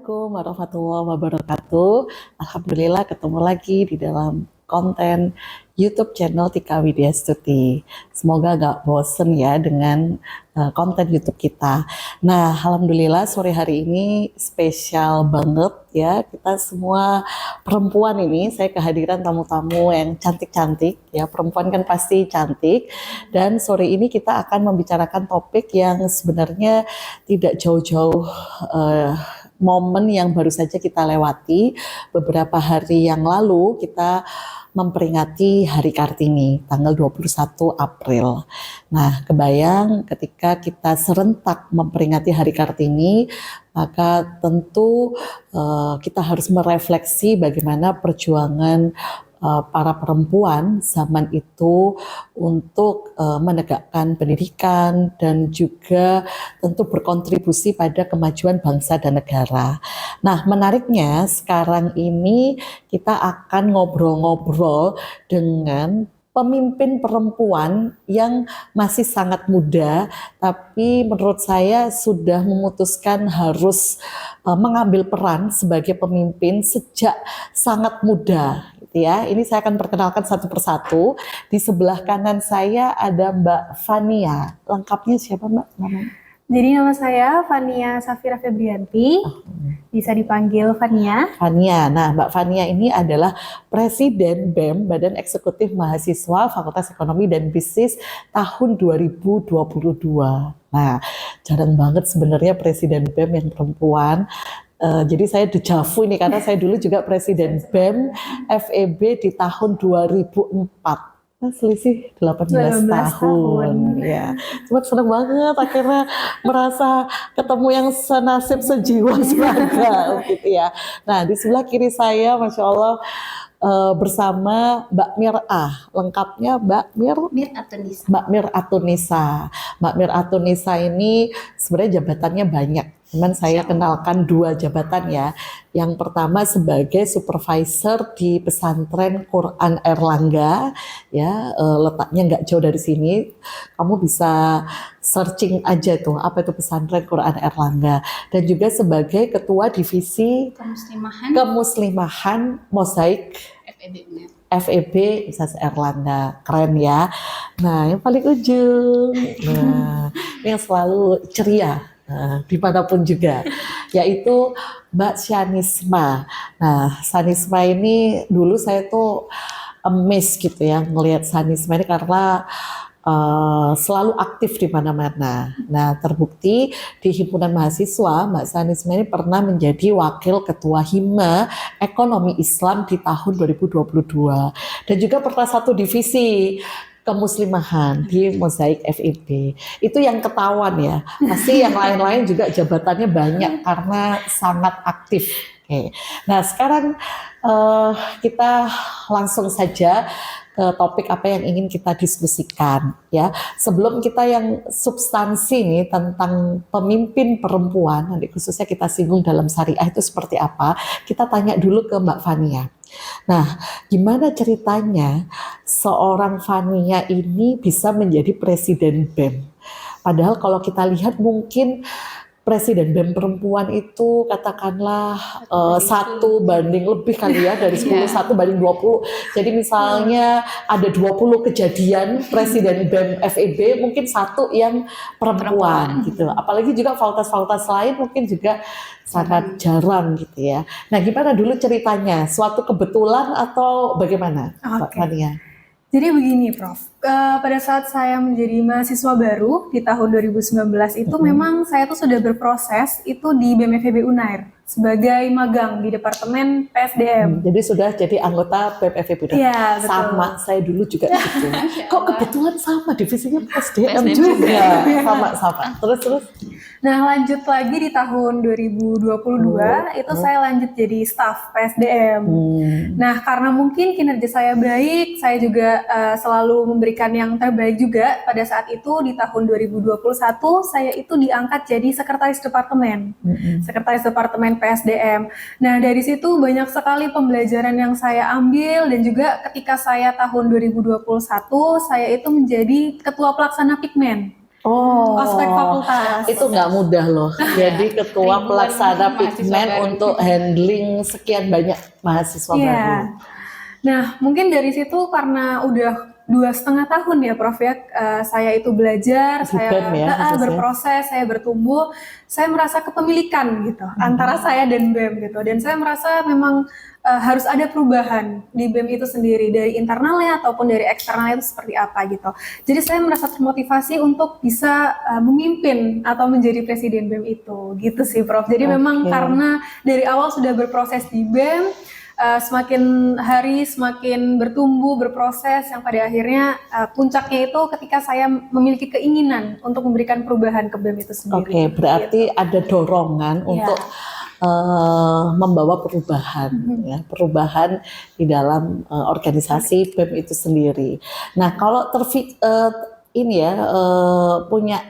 Assalamualaikum warahmatullahi wabarakatuh. Alhamdulillah ketemu lagi di dalam konten YouTube channel Tika Widya Stuti. Semoga gak bosen ya dengan konten YouTube kita. Nah, alhamdulillah sore hari ini spesial banget ya. Kita semua perempuan ini, saya kehadiran tamu-tamu yang cantik-cantik ya. Perempuan kan pasti cantik. Dan sore ini kita akan membicarakan topik yang sebenarnya tidak jauh-jauh momen yang baru saja kita lewati. Beberapa hari yang lalu kita memperingati Hari Kartini tanggal 21 April. Nah, kebayang ketika kita serentak memperingati Hari Kartini, maka tentu kita harus merefleksi bagaimana perjuangan para perempuan zaman itu untuk menegakkan pendidikan dan juga tentu berkontribusi pada kemajuan bangsa dan negara. Nah, menariknya sekarang ini kita akan ngobrol-ngobrol dengan pemimpin perempuan yang masih sangat muda, tapi menurut saya sudah memutuskan harus mengambil peran sebagai pemimpin sejak sangat muda. Ya, ini saya akan perkenalkan satu persatu. Di sebelah kanan saya ada Mbak Fania. Lengkapnya siapa Mbak namanya? Jadi nama saya Fania Safira Febrianti, bisa dipanggil Fania. Fania. Nah, Mbak Fania ini adalah Presiden BEM, Badan Eksekutif Mahasiswa Fakultas Ekonomi dan Bisnis tahun 2022. Nah, jarang banget sebenarnya Presiden BEM yang perempuan. Jadi saya dejavu ini karena saya dulu juga Presiden BEM FEB di tahun 2004. Selisih 18 tahun. Ya. Cuma senang banget akhirnya merasa ketemu yang senasib sejiwa seragam gitu ya. Nah, di sebelah kiri saya Masya Allah bersama Mbak Mir'ah. Lengkapnya Mbak Atunisa. Mbak Mir Atunisa. Mbak Mir Atunisa ini sebenarnya jabatannya banyak. Cuman saya kenalkan dua jabatan ya. Yang pertama sebagai supervisor di pesantren Quran Erlangga, ya letaknya nggak jauh dari sini. Kamu bisa searching aja tuh apa itu pesantren Quran Erlangga. Dan juga sebagai ketua divisi kemuslimahan Mosaik FEB Universitas Erlangga. Keren ya. Nah, yang paling ujung, nah ini yang selalu ceria. Nah, dimanapun juga, yaitu Mbak Syanisma. Nah, Syanisma ini dulu saya tuh amazed gitu ya ngelihat Syanisma ini karena selalu aktif di mana-mana. Nah, terbukti di himpunan mahasiswa, Mbak Syanisma ini pernah menjadi wakil ketua Hima Ekonomi Islam di tahun 2022 dan juga pernah satu divisi kemuslimahan di Mosaik FEB. Itu yang ketahuan ya. Pasti yang lain-lain juga jabatannya banyak karena sangat aktif. Oke. Nah, sekarang kita langsung saja ke topik apa yang ingin kita diskusikan ya. Sebelum kita yang substansi nih tentang pemimpin perempuan, nanti khususnya kita singgung dalam syariah itu seperti apa, kita tanya dulu ke Mbak Fania. Nah, gimana ceritanya seorang Fania ini bisa menjadi presiden BEM? Padahal kalau kita lihat mungkin Presiden BEM perempuan itu katakanlah 1 banding lebih kali ya dari 10, 1 banding 20. Jadi misalnya ada 20 kejadian Presiden BEM FEB, mungkin 1 yang perempuan gitu. Apalagi juga fakultas-fakultas lain mungkin juga sangat jarang gitu ya. Nah, gimana dulu ceritanya? Suatu kebetulan atau bagaimana, Mbak Fania? Jadi begini Prof, pada saat saya menjadi mahasiswa baru di tahun 2019 itu memang saya tuh sudah berproses itu di BEM FEB Unair sebagai magang di Departemen PSDM. Jadi sudah jadi anggota BEM FEB Unair. Iya, sama, saya dulu juga gitu. Kok kebetulan sama, divisinya PSDM juga. Sama-sama. Terus? Nah, lanjut lagi di tahun 2022 itu saya lanjut jadi staf PSDM. Nah, karena mungkin kinerja saya baik, saya juga selalu memberikan yang terbaik juga. Pada saat itu di tahun 2021 saya itu diangkat jadi sekretaris departemen. Sekretaris departemen PSDM. Nah, dari situ banyak sekali pembelajaran yang saya ambil dan juga ketika saya tahun 2021 saya itu menjadi ketua pelaksana Pikmen. Oh, ospek fakultas. itu nggak mudah loh. Jadi ketua Ribuan pelaksana mahasiswa Pikmen baru. untuk handling sekian banyak mahasiswa Iya. baru. Nah, mungkin dari situ karena udah 2,5 tahun ya Prof ya, saya itu belajar, Di saya BEM ya, khususnya. berproses, saya bertumbuh, saya merasa kepemilikan gitu antara saya dan BEM gitu. Dan saya merasa memang harus ada perubahan di BEM itu sendiri, dari internalnya ataupun dari eksternalnya itu seperti apa gitu. Jadi saya merasa termotivasi untuk bisa memimpin atau menjadi presiden BEM itu, gitu sih Prof. Jadi memang Oke. karena dari awal sudah berproses di BEM, semakin hari semakin bertumbuh, berproses, yang pada akhirnya puncaknya itu ketika saya memiliki keinginan untuk memberikan perubahan ke BEM itu sendiri. Oke, berarti ada dorongan Iya. untuk membawa perubahan, ya, perubahan di dalam organisasi BEM itu sendiri. Nah, kalau ini ya punya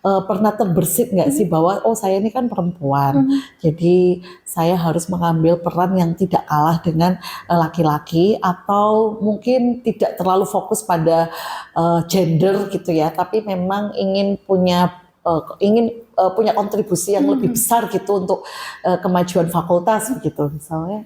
pernah terbersit nggak sih bahwa oh saya ini kan perempuan, jadi saya harus mengambil peran yang tidak kalah dengan laki-laki, atau mungkin tidak terlalu fokus pada gender gitu ya, tapi memang ingin punya kontribusi yang lebih besar gitu untuk kemajuan fakultas begitu misalnya.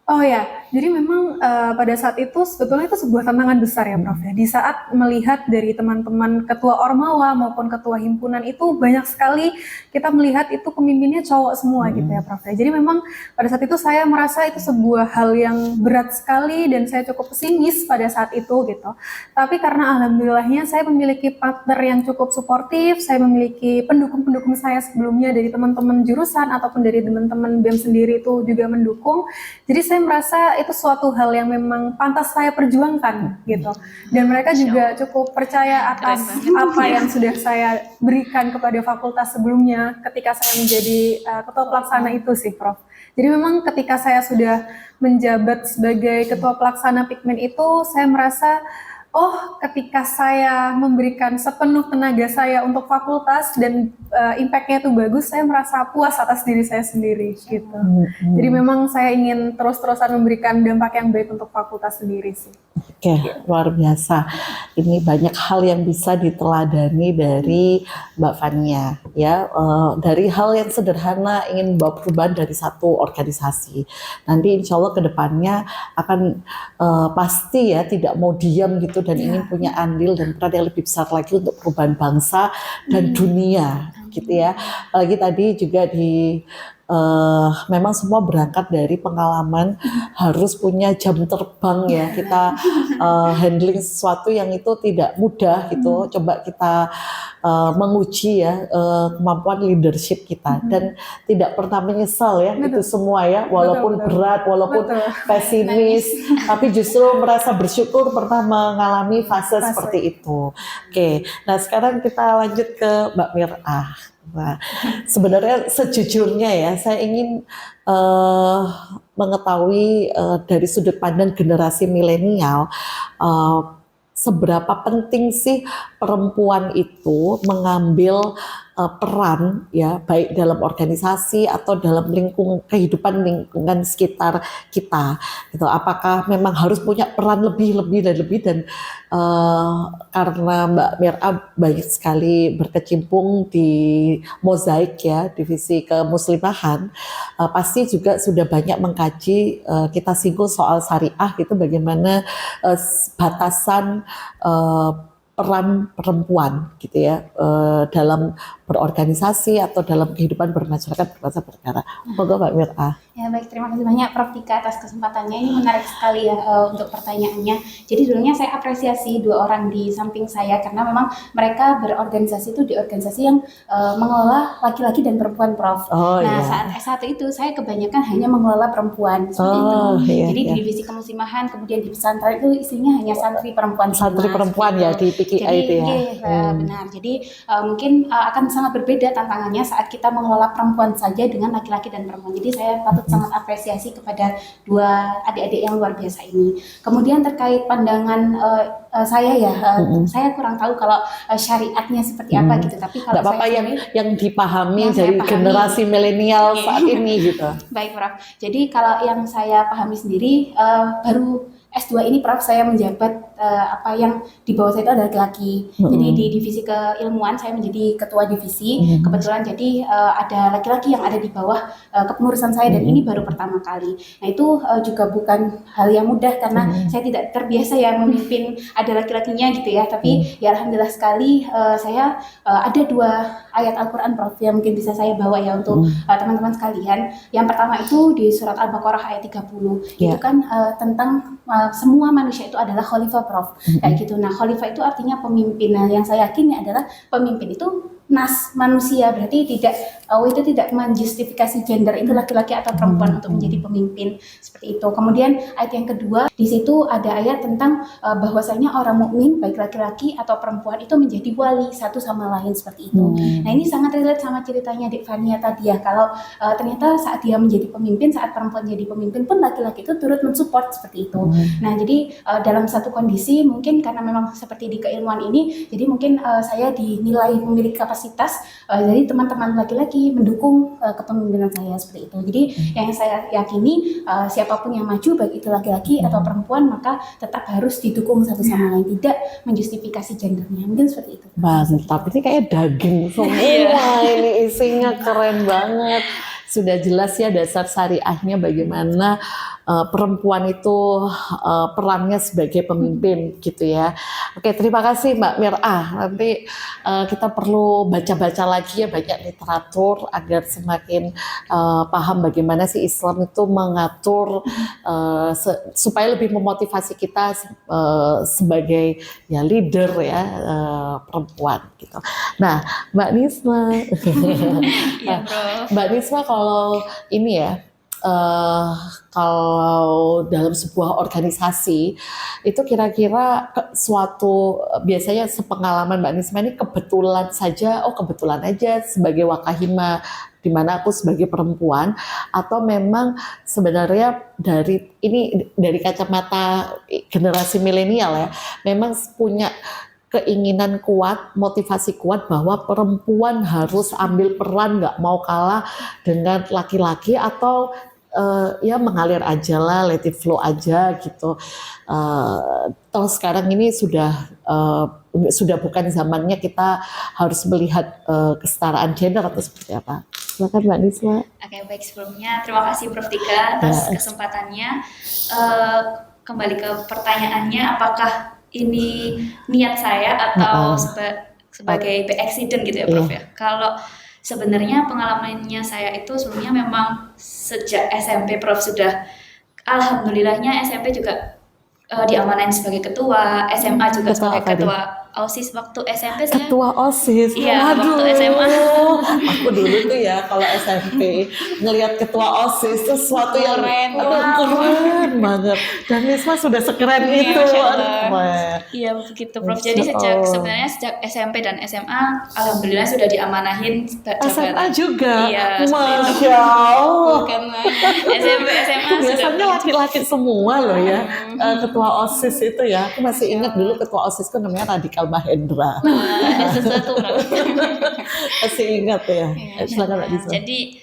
Oh ya, jadi memang pada saat itu sebetulnya itu sebuah tantangan besar ya Prof ya. Di saat melihat dari teman-teman ketua Ormawa maupun ketua himpunan itu banyak sekali kita melihat itu pemimpinnya cowok semua gitu ya Prof ya. Jadi memang pada saat itu saya merasa itu sebuah hal yang berat sekali dan saya cukup pesimis pada saat itu gitu. Tapi karena alhamdulillahnya saya memiliki partner yang cukup suportif, saya memiliki pendukung-pendukung saya sebelumnya dari teman-teman jurusan ataupun dari teman-teman BEM sendiri itu juga mendukung. Jadi saya merasa itu suatu hal yang memang pantas saya perjuangkan gitu, dan mereka juga cukup percaya atas apa yang sudah saya berikan kepada fakultas sebelumnya ketika saya menjadi ketua pelaksana itu sih Prof. Jadi memang ketika saya sudah menjabat sebagai ketua pelaksana Pikmen itu saya merasa oh, ketika saya memberikan sepenuh tenaga saya untuk fakultas dan impact-nya itu bagus, saya merasa puas atas diri saya sendiri gitu. Jadi memang saya ingin terus-terusan memberikan dampak yang baik untuk fakultas sendiri sih. Oke, luar biasa. Ini banyak hal yang bisa diteladani dari Mbak Fania ya, dari hal yang sederhana ingin membawa perubahan dari satu organisasi. Nanti insya Allah kedepannya akan pasti ya tidak mau diam gitu dan ingin punya andil dan peran yang lebih besar lagi untuk perubahan bangsa dan dunia gitu ya. Apalagi tadi juga memang semua berangkat dari pengalaman, harus punya jam terbang ya, kita handling sesuatu yang itu tidak mudah gitu. Coba kita menguji ya kemampuan leadership kita dan tidak pernah menyesal ya. Betul. Itu semua ya, walaupun berat, walaupun pesimis, tapi justru merasa bersyukur pernah mengalami fase seperti itu. Oke, nah sekarang kita lanjut ke Mbak Mir'ah. Nah, sebenarnya sejujurnya ya, saya ingin mengetahui dari sudut pandang generasi milenial, seberapa penting sih perempuan itu mengambil peran ya, baik dalam organisasi atau dalam kehidupan lingkungan sekitar kita gitu. Apakah memang harus punya peran lebih dan karena Mbak Mir'ah banyak sekali berkecimpung di Mozaik ya, divisi kemuslimahan, pasti juga sudah banyak mengkaji, kita singgung soal syariah gitu, bagaimana batasan peran perempuan gitu ya dalam berorganisasi atau dalam kehidupan bermasyarakat berbangsa bernegara. Moga Mbak Mir'ah. Ya baik, terima kasih banyak Prof Tika atas kesempatannya. Ini menarik sekali ya untuk pertanyaannya. Jadi dulunya saya apresiasi dua orang di samping saya karena memang mereka berorganisasi itu di organisasi yang mengelola laki-laki dan perempuan Prof. Nah saat S1 itu saya kebanyakan hanya mengelola perempuan seperti itu. Jadi di divisi kemuslimahan, kemudian di pesantren itu isinya hanya santri perempuan. Santri perempuan ya di PKI itu ya. Benar. Jadi mungkin akan sangat berbeda tantangannya saat kita mengelola perempuan saja dengan laki-laki dan perempuan. Jadi saya patut sangat apresiasi kepada dua adik-adik yang luar biasa ini. Kemudian terkait pandangan saya ya, saya kurang tahu kalau syariatnya seperti apa gitu. Tapi kalau apa yang dipahami dari generasi milenial saat ini gitu. Baik Prof. Jadi kalau yang saya pahami sendiri baru S2 ini Prof, saya menjabat apa yang di bawah saya itu adalah laki-laki. Jadi di divisi keilmuan saya menjadi ketua divisi. Kebetulan jadi ada laki-laki yang ada di bawah kepengurusan saya dan ini baru pertama kali. Nah itu juga bukan hal yang mudah karena saya tidak terbiasa ya memimpin ada laki-lakinya gitu ya. Tapi ya alhamdulillah sekali saya ada 2 ayat Al-Quran Prof yang mungkin bisa saya bawa ya untuk teman-teman sekalian. Yang pertama itu di surat Al-Baqarah ayat 30. Itu kan tentang semua manusia itu adalah khalifah Prof. Kayak gitu. Nah, khalifah itu artinya pemimpin. Nah, yang saya yakini adalah pemimpin itu nas manusia, berarti itu tidak menjustifikasi gender itu laki-laki atau perempuan untuk menjadi pemimpin seperti itu. Kemudian ayat yang kedua di situ ada ayat tentang bahwasanya orang mukmin baik laki-laki atau perempuan itu menjadi wali satu sama lain seperti itu. Nah, ini sangat relate sama ceritanya Dek Fania tadi ya. Kalau ternyata saat dia menjadi pemimpin, saat perempuan jadi pemimpin pun laki-laki itu turut mensupport seperti itu. Nah, jadi dalam satu kondisi mungkin karena memang seperti di keilmuan ini, jadi mungkin saya dinilai memiliki kapasitas, jadi teman-teman laki-laki mendukung kepemimpinan saya seperti itu. Jadi yang saya yakini siapapun yang maju baik itu laki-laki atau perempuan maka tetap harus didukung satu sama lain, tidak menjustifikasi gendernya. Mungkin seperti itu. Mantap, ini kayak daging semua ini isinya keren banget. Sudah jelas ya dasar syariahnya bagaimana perempuan itu perannya sebagai pemimpin gitu ya. Oke, terima kasih Mbak Mir'ah. Nanti kita perlu baca-baca lagi ya banyak literatur agar semakin paham bagaimana sih Islam itu mengatur supaya lebih memotivasi kita sebagai ya leader ya perempuan gitu. Nah, Mbak Nisma. Mbak Nisma kalau ini ya kalau dalam sebuah organisasi itu kira-kira suatu biasanya sepengalaman Mbak Nisma ini kebetulan aja sebagai wakahima di mana aku sebagai perempuan atau memang sebenarnya dari kacamata generasi milenial ya memang punya keinginan kuat, motivasi kuat bahwa perempuan harus ambil peran, nggak mau kalah dengan laki-laki atau ya mengalir aja lah, let it flow aja gitu. Toh sekarang ini sudah bukan zamannya kita harus melihat kesetaraan gender atau seperti apa. Silakan Mbak Nisma. Oke, baik, sebelumnya terima kasih Prof Tika atas kesempatannya. Kembali ke pertanyaannya, apakah ini niat saya atau sebagai by accident gitu ya Prof ya. Kalau sebenarnya pengalamannya saya itu sebelumnya memang sejak SMP Prof sudah, alhamdulillahnya SMP juga diamanain sebagai ketua, SMA juga sebagai ketua OSIS waktu SMP saya. Ketua OSIS. Iya, Waduh, waktu SMA. Aku dulu tuh ya kalau SMP ngelihat ketua OSIS itu sesuatu yang keren banget. Dan Nisma sudah sekeren itu. Iya begitu Prof. Jadi sebenarnya sejak SMP dan SMA alhamdulillah sudah diamanahin SMA juga. Iya, Masya Allah. Bukan SMP SMA biasanya laki-laki semua loh ya. Ketua OSIS itu ya. Aku masih ingat dulu ketua OSIS itu namanya Radikal Mahendra. Ada sesuatu masih ingat ya. Silakan Mbak Disa. Jadi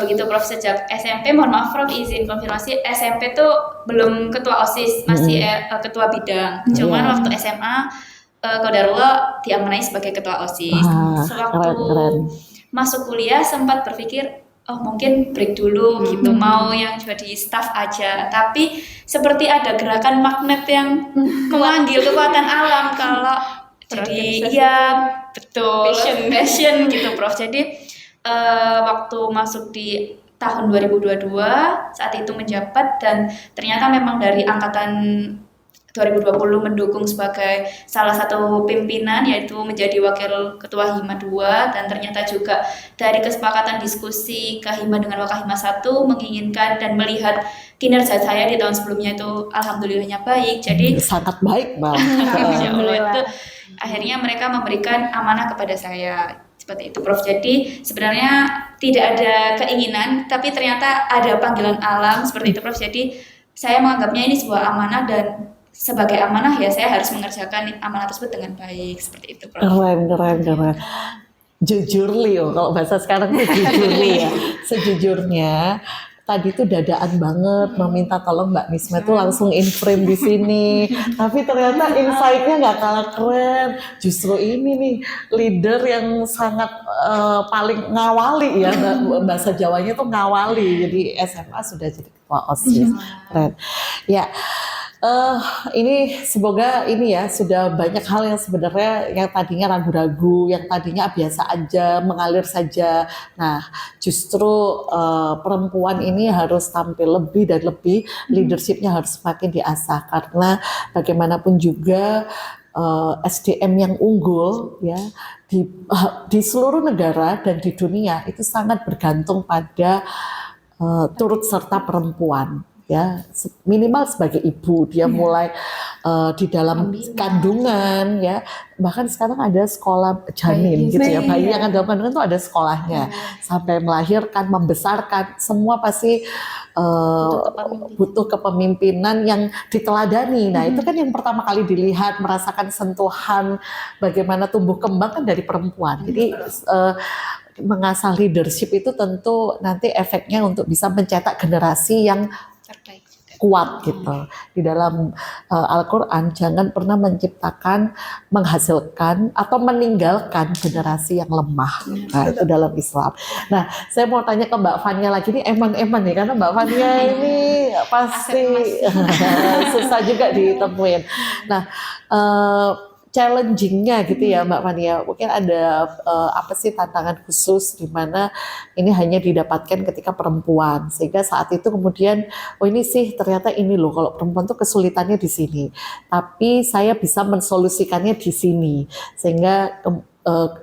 begitu Prof sejak SMP, mohon maaf Prof izin konfirmasi, SMP tuh belum ketua OSIS, masih ketua bidang. Cuman waktu SMA qadarullah diamanai sebagai ketua OSIS. Sewaktu masuk kuliah sempat berpikir mungkin break dulu gitu, mau yang jadi staff aja. Tapi seperti ada gerakan magnet yang memanggil kekuatan alam kalau jadi iya betul passion gitu Prof. Jadi waktu masuk di tahun 2022 saat itu menjabat dan ternyata memang dari angkatan 2020 mendukung sebagai salah satu pimpinan yaitu menjadi wakil ketua Hima 2 dan ternyata juga dari kesepakatan diskusi Kahima dengan Wakahima 1 menginginkan dan melihat kinerja saya di tahun sebelumnya itu alhamdulillahnya baik, jadi sangat baik Mbak. Insya Allah itu akhirnya mereka memberikan amanah kepada saya seperti itu Prof. Jadi sebenarnya tidak ada keinginan tapi ternyata ada panggilan alam seperti itu Prof. Jadi saya menganggapnya ini sebuah amanah dan sebagai amanah ya saya harus mengerjakan amanah tersebut dengan baik seperti itu Prof. Keren. Jujur Leo, kalau bahasa sekarang itu jujur ya. Sejujurnya tadi tuh dadaan banget meminta tolong Mbak Misma tuh langsung in frame di sini. Tapi ternyata insight-nya nggak kalah keren. Justru ini nih leader yang sangat paling ngawali ya, bahasa Jawanya tuh ngawali. Jadi SMA sudah jadi ketua OSIS. Keren. Ya. Ini semoga ini ya sudah banyak hal yang sebenarnya yang tadinya ragu-ragu, yang tadinya biasa aja, mengalir saja. Nah, justru perempuan ini harus tampil lebih dan lebih, leadershipnya harus semakin diasah karena bagaimanapun juga SDM yang unggul ya di seluruh negara dan di dunia itu sangat bergantung pada turut serta perempuan. Ya, minimal sebagai ibu dia mulai di dalam kandungan ya, bahkan sekarang ada sekolah janin gitu ya, bayi yang ada dalam kandungan itu ada sekolahnya sampai melahirkan, membesarkan, semua pasti butuh kepemimpinan yang diteladani. Nah itu kan yang pertama kali dilihat, merasakan sentuhan bagaimana tumbuh kembang kan dari perempuan. Jadi mengasah leadership itu tentu nanti efeknya untuk bisa mencetak generasi yang kuat gitu. Di dalam Al-Quran jangan pernah menciptakan, menghasilkan atau meninggalkan generasi yang lemah. Nah itu dalam Islam. Nah saya mau tanya ke Mbak Fania lagi, ini eman-eman nih karena Mbak Fania ini pasti susah juga ditemuin. Nah challenging-nya gitu ya Mbak Fania, mungkin ada apa sih tantangan khusus di mana ini hanya didapatkan ketika perempuan, sehingga saat itu kemudian oh ini sih ternyata ini loh kalau perempuan tuh kesulitannya di sini, tapi saya bisa mensolusikannya di sini, sehingga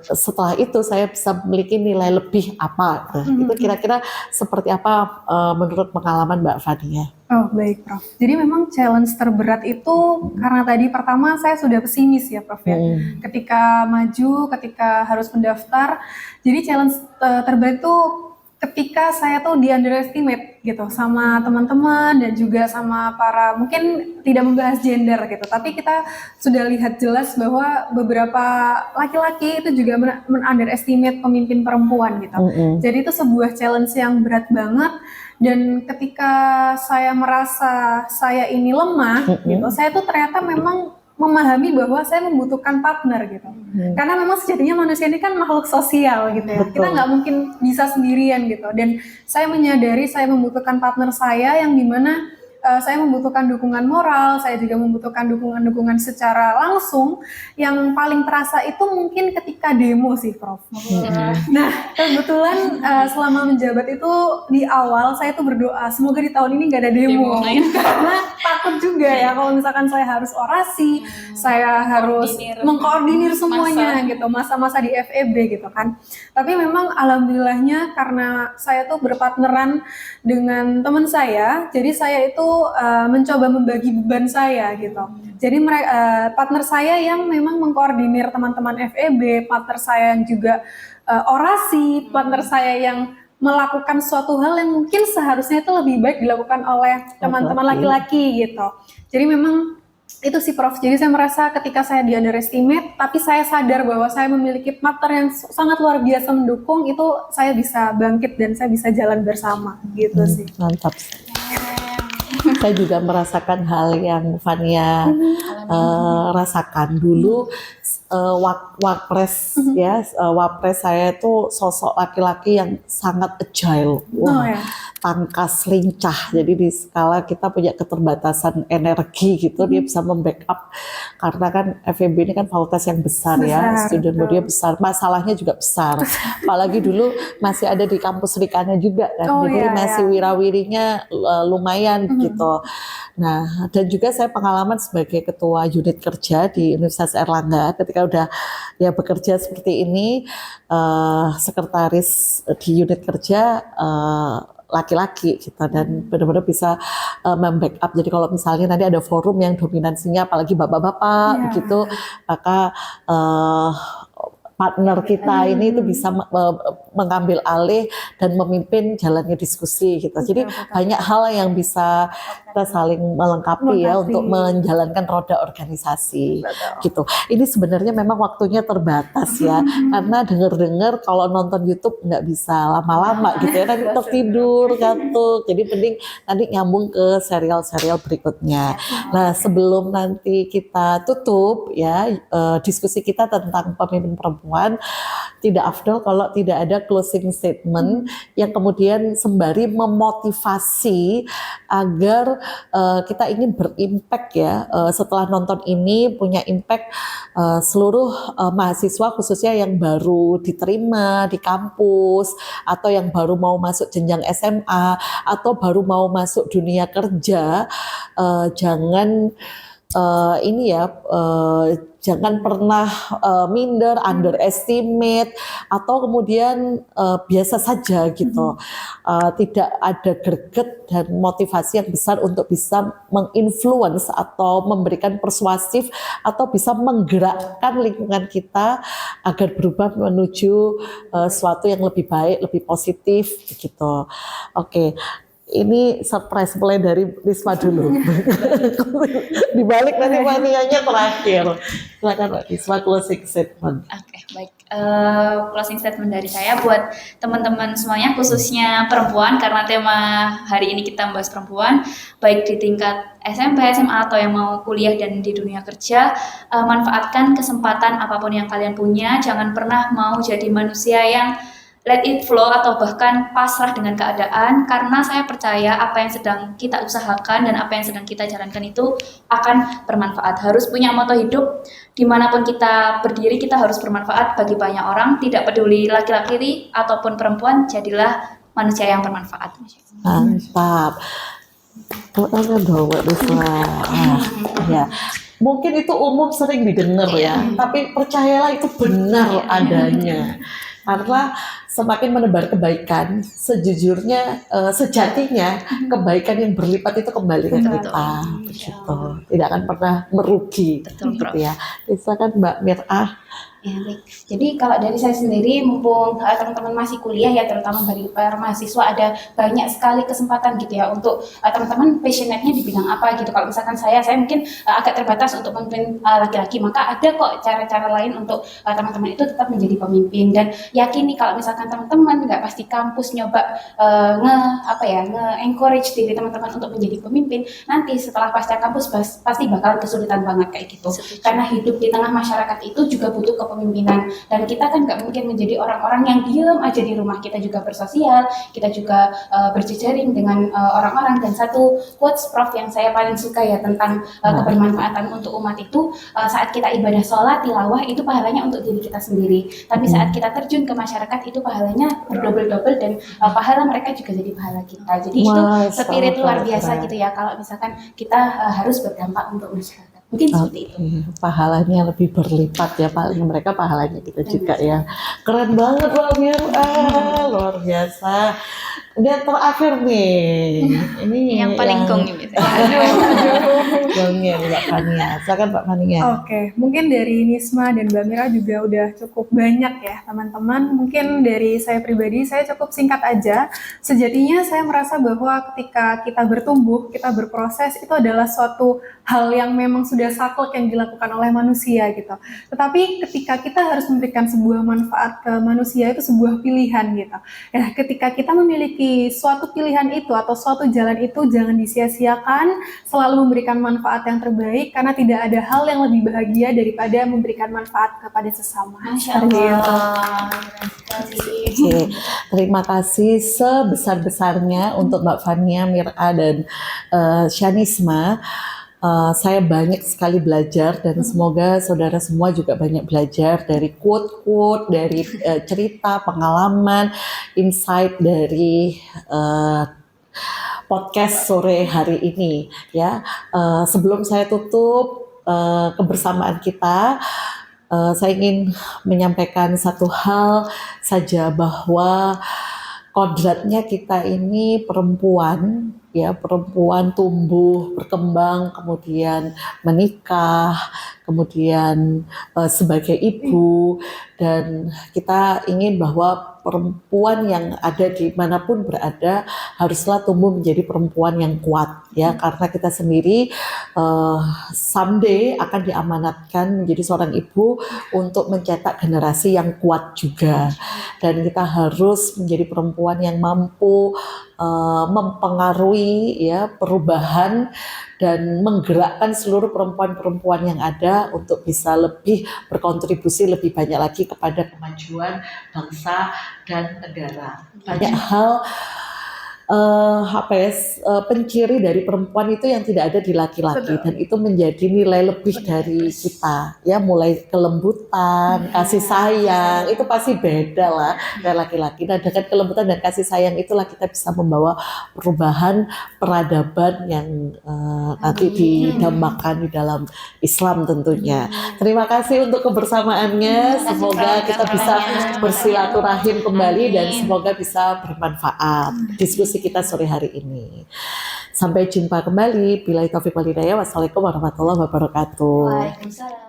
setelah itu saya bisa memiliki nilai lebih apa. Itu kira-kira seperti apa menurut pengalaman Mbak Fania? Oh baik Prof. Jadi memang challenge terberat itu karena tadi pertama saya sudah pesimis ya Prof ya. Ketika maju, ketika harus mendaftar. Jadi challenge terberat itu ketika saya tuh di underestimate gitu sama teman-teman dan juga sama para, mungkin tidak membahas gender gitu, tapi kita sudah lihat jelas bahwa beberapa laki-laki itu juga underestimate pemimpin perempuan gitu. Jadi itu sebuah challenge yang berat banget. Dan ketika saya merasa saya ini lemah gitu, saya tuh ternyata memang memahami bahwa saya membutuhkan partner gitu. Karena memang sejatinya manusia ini kan makhluk sosial gitu ya. Kita nggak mungkin bisa sendirian gitu. Dan saya menyadari saya membutuhkan partner saya yang dimana saya membutuhkan dukungan moral, saya juga membutuhkan dukungan-dukungan secara langsung. Yang paling terasa itu mungkin ketika demo sih Prof. Nah kebetulan selama menjabat itu di awal saya tuh berdoa semoga di tahun ini gak ada demo. Karena takut juga ya kalau misalkan saya harus orasi, saya harus mengkoordinir semuanya gitu, masa-masa di FEB gitu kan. Tapi memang alhamdulillahnya karena saya tuh berpartneran dengan teman saya, jadi saya itu mencoba membagi beban saya gitu. Jadi partner saya yang memang mengkoordinir teman-teman FEB, partner saya yang juga orasi, partner saya yang melakukan suatu hal yang mungkin seharusnya itu lebih baik dilakukan oleh teman-teman laki-laki gitu. Jadi memang itu sih Prof. Jadi saya merasa ketika saya di underestimate, tapi saya sadar bahwa saya memiliki partner yang sangat luar biasa mendukung, itu saya bisa bangkit dan saya bisa jalan bersama gitu sih. Mantap. Saya juga merasakan hal yang Fania rasakan dulu. Wapres ya, wapres saya itu sosok laki-laki yang sangat agile, tangkas, lincah. Jadi di skala kita punya keterbatasan energi gitu, dia bisa membackup karena kan FEB ini kan fakultas yang besar ya, student body-nya besar, masalahnya juga besar. Apalagi dulu masih ada di kampus Rikanya juga kan, jadi masih wirawirinya lumayan gitu. Nah, dan juga saya pengalaman sebagai ketua unit kerja di Universitas Airlangga ketika udah ya bekerja seperti ini, sekretaris di unit kerja laki-laki gitu, dan benar-benar bisa membackup. Jadi kalau misalnya nanti ada forum yang dominansinya apalagi bapak-bapak begitu, maka partner kita ini itu bisa mengambil alih dan memimpin jalannya diskusi gitu. Jadi banyak hal yang bisa kita saling melengkapi ya untuk menjalankan roda organisasi gitu. Ini sebenarnya memang waktunya terbatas ya, karena dengar-dengar kalau nonton YouTube nggak bisa lama-lama gitu ya, nanti tertidur, ngantuk. Jadi mending nanti nyambung ke serial-serial berikutnya. Nah, sebelum nanti kita tutup ya diskusi kita tentang pemimpin perempuan, tidak afdol kalau tidak ada closing statement yang kemudian sembari memotivasi agar kita ingin berimpact ya setelah nonton ini, punya impact seluruh mahasiswa khususnya yang baru diterima di kampus atau yang baru mau masuk jenjang SMA atau baru mau masuk dunia kerja. Jangan jangan pernah minder, underestimate, atau kemudian biasa saja gitu. Tidak ada greget dan motivasi yang besar untuk bisa menginfluence atau memberikan persuasif atau bisa menggerakkan lingkungan kita agar berubah menuju sesuatu yang lebih baik, lebih positif gitu. Oke. Ini surprise mulai dari Risma dulu. Dibalik nanti manianya terakhir. Silakan Mbak Risma closing statement. Oke, baik. Closing statement dari saya buat teman-teman semuanya, khususnya perempuan, karena tema hari ini kita membahas perempuan, baik di tingkat SMP, SMA, atau yang mau kuliah dan di dunia kerja. Manfaatkan kesempatan apapun yang kalian punya. Jangan pernah mau jadi manusia yang let it flow atau bahkan pasrah dengan keadaan, karena saya percaya apa yang sedang kita usahakan dan apa yang sedang kita jalankan itu akan bermanfaat. Harus punya moto hidup, dimanapun kita berdiri kita harus bermanfaat bagi banyak orang, tidak peduli laki-laki ataupun perempuan, jadilah manusia yang bermanfaat. Mantap. Tanya dong Mbak Risma. Ya. Mungkin itu umum sering didengar ya, tapi percayalah itu benar adanya. Karena semakin menebar kebaikan, sejujurnya, sejatinya kebaikan yang berlipat itu kembali ke kita, begitu. Tidak akan pernah merugi, gitu ya. Silakan Mbak Mir'ah. Ya, baik. Jadi kalau dari saya sendiri, mumpung teman-teman masih kuliah ya, terutama bagi para mahasiswa, ada banyak sekali kesempatan gitu ya untuk teman-teman passionate-nya di bidang apa gitu. Kalau misalkan saya mungkin agak terbatas untuk memimpin laki-laki, maka ada kok cara-cara lain untuk teman-teman itu tetap menjadi pemimpin. Dan yakini kalau misalkan teman-teman nggak pasti kampus nyoba nge-encourage diri teman-teman untuk menjadi pemimpin, nanti setelah pasca kampus pasti bakal kesulitan banget kayak gitu. Karena hidup di tengah masyarakat itu juga butuh kepemimpinan, dan kita kan nggak mungkin menjadi orang-orang yang diam aja di rumah. Kita juga bersosial, kita juga berjejaring dengan orang-orang. Dan satu quotes Prof yang saya paling suka ya tentang kebermanfaatan untuk umat itu, saat kita ibadah sholat, tilawah itu pahalanya untuk diri kita sendiri, tapi saat kita terjun ke masyarakat itu pahalanya berdobel-dobel, dan pahala mereka juga jadi pahala kita. Jadi itu spirit luar biasa gitu ya kalau misalkan kita harus berdampak untuk masyarakat. Mungkin seperti itu. Pahalanya lebih berlipat ya, paling mereka pahalanya kita juga ya. Keren banget Mbak Mir'ah, luar biasa. Dan terakhir nih, ini yang paling gong ini. Gongnya Mbak Fania. Silakan Mbak Fania. Oke, mungkin dari Nisma dan Mbak Mira juga udah cukup banyak ya teman-teman. Mungkin dari saya pribadi, saya cukup singkat aja. Sejatinya saya merasa bahwa ketika kita bertumbuh, kita berproses, itu adalah suatu hal yang memang sudah saklek yang dilakukan oleh manusia gitu. Tetapi ketika kita harus memberikan sebuah manfaat ke manusia, itu sebuah pilihan gitu. Ya, ketika kita memiliki suatu pilihan itu atau suatu jalan itu, jangan disia-siakan, selalu memberikan manfaat yang terbaik, karena tidak ada hal yang lebih bahagia daripada memberikan manfaat kepada sesama. Masya Allah. Oke, terima kasih sebesar-besarnya untuk Mbak Fania, Mir'ah, dan Syanisma. Saya banyak sekali belajar, dan semoga saudara semua juga banyak belajar dari quote-quote, dari cerita, pengalaman, insight dari podcast sore hari ini ya. Sebelum saya tutup kebersamaan kita, saya ingin menyampaikan satu hal saja, bahwa kodratnya kita ini perempuan ya perempuan tumbuh, berkembang, kemudian menikah, kemudian sebagai ibu, dan kita ingin bahwa perempuan yang ada di manapun berada haruslah tumbuh menjadi perempuan yang kuat ya, karena kita sendiri someday akan diamanatkan menjadi seorang ibu untuk mencetak generasi yang kuat juga, dan kita harus menjadi perempuan yang mampu mempengaruhi ya perubahan dan menggerakkan seluruh perempuan-perempuan yang ada untuk bisa lebih berkontribusi lebih banyak lagi kepada kemajuan bangsa dan negara. Banyak hal penciri dari perempuan itu yang tidak ada di laki-laki, dan itu menjadi nilai lebih dari kita ya, mulai kelembutan, kasih sayang, itu pasti beda lah dari laki-laki. Nah, dengan kelembutan dan kasih sayang itulah kita bisa membawa perubahan peradaban yang nanti didambakan di dalam Islam tentunya. Terima kasih untuk kebersamaannya, semoga kita bisa bersilaturahim kembali dan semoga bisa bermanfaat diskusi kita sore hari ini. Sampai jumpa kembali. Billahi taufiq wal hidayah. Wassalamualaikum warahmatullahi wabarakatuh. Waalaikumsalam.